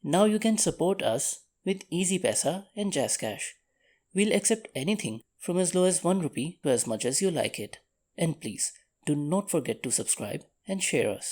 Now you can support us with Easy Pesa and Jazz Cash. We'll accept anything from as low as 1 rupee to as much as you like it. And please, do not forget to subscribe and share us.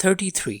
33।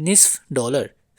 $0.5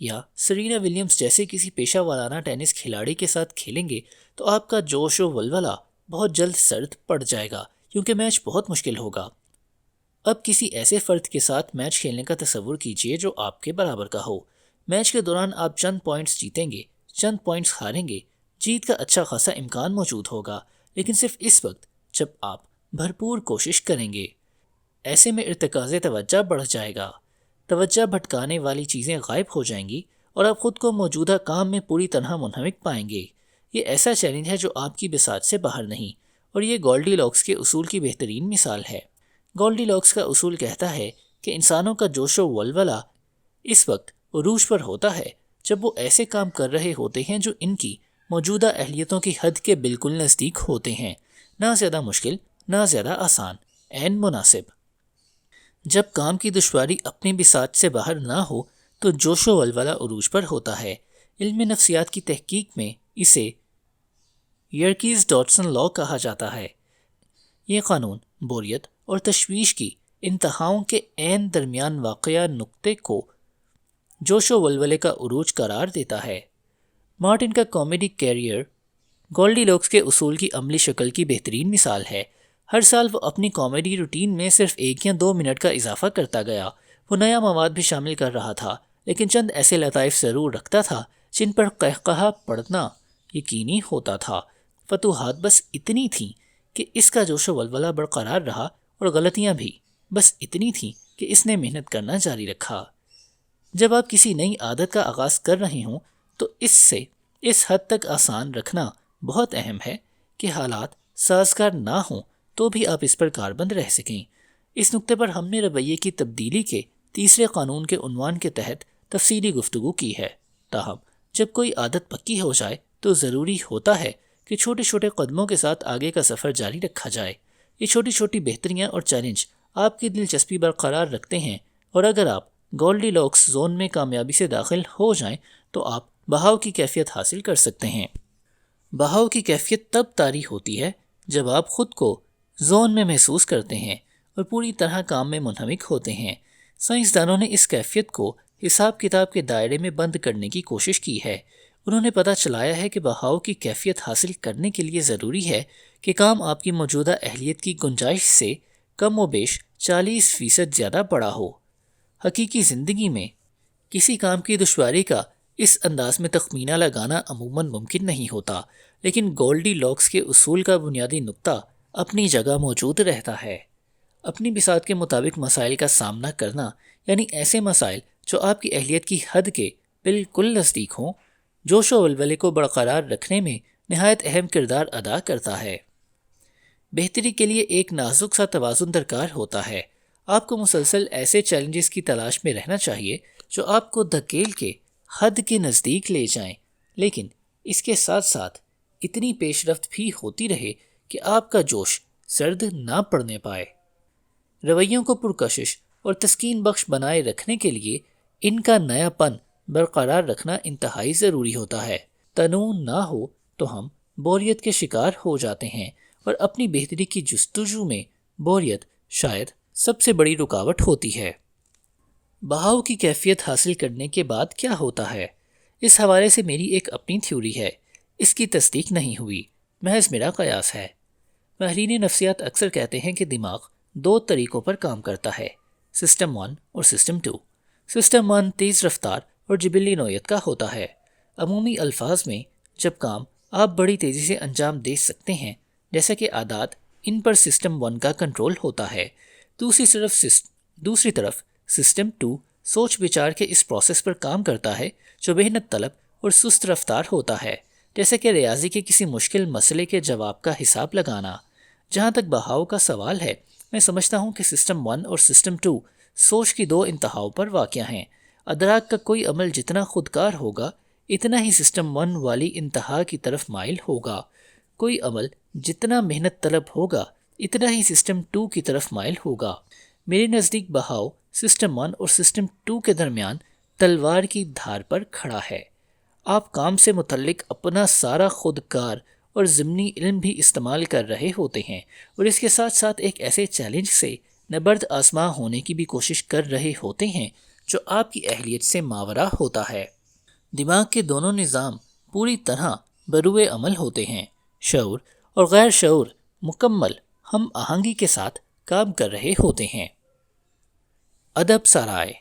یا Serena Williams جیسے کسی پیشہ ورانہ tennis کھلاڑی کے ساتھ کھیلیں گے تو آپ کا جوش و ولولہ بہت جلد سرد پڑ جائے گا کیونکہ میچ بہت مشکل ہوگا۔ اب کسی ایسے فرد کے ساتھ میچ کھیلنے کا تصور کیجیے جو آپ کے برابر کا ہو۔ میچ کے دوران آپ چند پوائنٹس جیتیں گے، چند پوائنٹس ہاریں گے، جیت کا اچھا خاصا امکان موجود ہوگا، لیکن صرف اس وقت جب آپ بھرپور کوشش کریں گے۔ ایسے میں ارتکاز توجہ بڑھ جائے گا، توجہ بھٹکانے والی چیزیں غائب ہو جائیں گی اور آپ خود کو موجودہ کام میں پوری طرح منہمک پائیں گے۔ یہ ایسا چیلنج ہے جو آپ کی بساط سے باہر نہیں، اور یہ گولڈی لاکس کے اصول کی بہترین مثال ہے۔ گولڈی لاکس کا اصول کہتا ہے کہ انسانوں کا جوش و ولولہ اس وقت عروج پر ہوتا ہے جب وہ ایسے کام کر رہے ہوتے ہیں جو ان کی موجودہ اہلیتوں کی حد کے بالکل نزدیک ہوتے ہیں، نہ زیادہ مشکل نہ زیادہ آسان، عین مناسب۔ جب کام کی دشواری اپنی بساط سے باہر نہ ہو تو جوش و ولولہ عروج پر ہوتا ہے۔ علم نفسیات کی تحقیق میں اسے یرکیز ڈاٹسن لا کہا جاتا ہے۔ یہ قانون بوریت اور تشویش کی انتہاؤں کے عین درمیان واقع نقطے کو جوش و ولولے کا عروج قرار دیتا ہے۔ مارٹن کا کامیڈی کیریئر گولڈی لاکس کے اصول کی عملی شکل کی بہترین مثال ہے۔ ہر سال وہ اپنی کامیڈی روٹین میں صرف 1 یا 2 منٹ کا اضافہ کرتا گیا۔ وہ نیا مواد بھی شامل کر رہا تھا، لیکن چند ایسے لطائف ضرور رکھتا تھا جن پر قہقہا پڑھنا یقینی ہوتا تھا۔ فتوحات بس اتنی تھیں کہ اس کا جوش و ولولہ برقرار رہا، اور غلطیاں بھی بس اتنی تھیں کہ اس نے محنت کرنا جاری رکھا۔ جب آپ کسی نئی عادت کا آغاز کر رہے ہوں تو اس حد تک آسان رکھنا بہت اہم ہے کہ حالات سازگار نہ ہوں تو بھی آپ اس پر کاربند رہ سکیں۔ اس نقطے پر ہم نے رویے کی تبدیلی کے تیسرے قانون کے عنوان کے تحت تفصیلی گفتگو کی ہے۔ تاہم جب کوئی عادت پکی ہو جائے تو ضروری ہوتا ہے کہ چھوٹے چھوٹے قدموں کے ساتھ آگے کا سفر جاری رکھا جائے۔ یہ چھوٹی چھوٹی بہتریاں اور چیلنج آپ کی دلچسپی برقرار رکھتے ہیں، اور اگر آپ گولڈی لاکس زون میں کامیابی سے داخل ہو جائیں تو آپ بہاؤ کی کیفیت حاصل کر سکتے ہیں۔ بہاؤ کی کیفیت تب طاری ہوتی ہے جب آپ خود کو زون میں محسوس کرتے ہیں اور پوری طرح کام میں منہمک ہوتے ہیں۔ سائنسدانوں نے اس کیفیت کو حساب کتاب کے دائرے میں بند کرنے کی کوشش کی ہے۔ انہوں نے پتہ چلایا ہے کہ بہاؤ کی کیفیت حاصل کرنے کے لیے ضروری ہے کہ کام آپ کی موجودہ اہلیت کی گنجائش سے کم و بیش 40% زیادہ بڑا ہو۔ حقیقی زندگی میں کسی کام کی دشواری کا اس انداز میں تخمینہ لگانا عموماً ممکن نہیں ہوتا، لیکن گولڈی لاکس کے اصول کا بنیادی نقطہ اپنی جگہ موجود رہتا ہے۔ اپنی بساط کے مطابق مسائل کا سامنا کرنا، یعنی ایسے مسائل جو آپ کی اہلیت کی حد کے بالکل نزدیک ہوں، جوش و ولولے کو برقرار رکھنے میں نہایت اہم کردار ادا کرتا ہے۔ بہتری کے لیے ایک نازک سا توازن درکار ہوتا ہے۔ آپ کو مسلسل ایسے چیلنجز کی تلاش میں رہنا چاہیے جو آپ کو دھکیل کے حد کے نزدیک لے جائیں، لیکن اس کے ساتھ ساتھ اتنی پیش رفت بھی ہوتی رہے کہ آپ کا جوش سرد نہ پڑنے پائے۔ رویوں کو پرکشش اور تسکین بخش بنائے رکھنے کے لیے ان کا نیا پن برقرار رکھنا انتہائی ضروری ہوتا ہے۔ تنوع نہ ہو تو ہم بوریت کے شکار ہو جاتے ہیں، اور اپنی بہتری کی جستجو میں بوریت شاید سب سے بڑی رکاوٹ ہوتی ہے۔ بہاؤ کی کیفیت حاصل کرنے کے بعد کیا ہوتا ہے؟ اس حوالے سے میری ایک اپنی تھیوری ہے۔ اس کی تصدیق نہیں ہوئی، محض میرا قیاس ہے۔ ماہرین نفسیات اکثر کہتے ہیں کہ دماغ 2 طریقوں پر کام کرتا ہے، سسٹم 1 اور سسٹم 2۔ سسٹم 1 تیز رفتار اور جبلی نوعیت کا ہوتا ہے۔ عمومی الفاظ میں جب کام آپ بڑی تیزی سے انجام دے سکتے ہیں، جیسا کہ عادات، ان پر سسٹم 1 کا کنٹرول ہوتا ہے۔ دوسری طرف سسٹم 2 سوچ بچار کے اس پروسیس پر کام کرتا ہے جو محنت طلب اور سست رفتار ہوتا ہے، جیسے کہ ریاضی کے کسی مشکل مسئلے کے جواب کا حساب لگانا۔ جہاں تک بہاؤ کا سوال ہے، میں سمجھتا ہوں کہ سسٹم 1 اور سسٹم 2 سوچ کی 2 انتہاؤں پر واقع ہیں۔ ادراک کا کوئی عمل جتنا خودکار ہوگا، اتنا ہی سسٹم 1 والی انتہا کی طرف مائل ہوگا۔ کوئی عمل جتنا محنت طلب ہوگا، اتنا ہی سسٹم 2 کی طرف مائل ہوگا۔ میرے نزدیک بہاؤ سسٹم 1 اور سسٹم 2 کے درمیان تلوار کی دھار پر کھڑا ہے۔ آپ کام سے متعلق اپنا سارا خودکار اور ضمنی علم بھی استعمال کر رہے ہوتے ہیں، اور اس کے ساتھ ساتھ ایک ایسے چیلنج سے نبرد آزما ہونے کی بھی کوشش کر رہے ہوتے ہیں جو آپ کی اہلیت سے ماورا ہوتا ہے۔ دماغ کے دونوں نظام پوری طرح بروئے عمل ہوتے ہیں۔ شعور اور غیر شعور مکمل ہم آہنگی کے ساتھ کام کر رہے ہوتے ہیں۔ ادب سرائے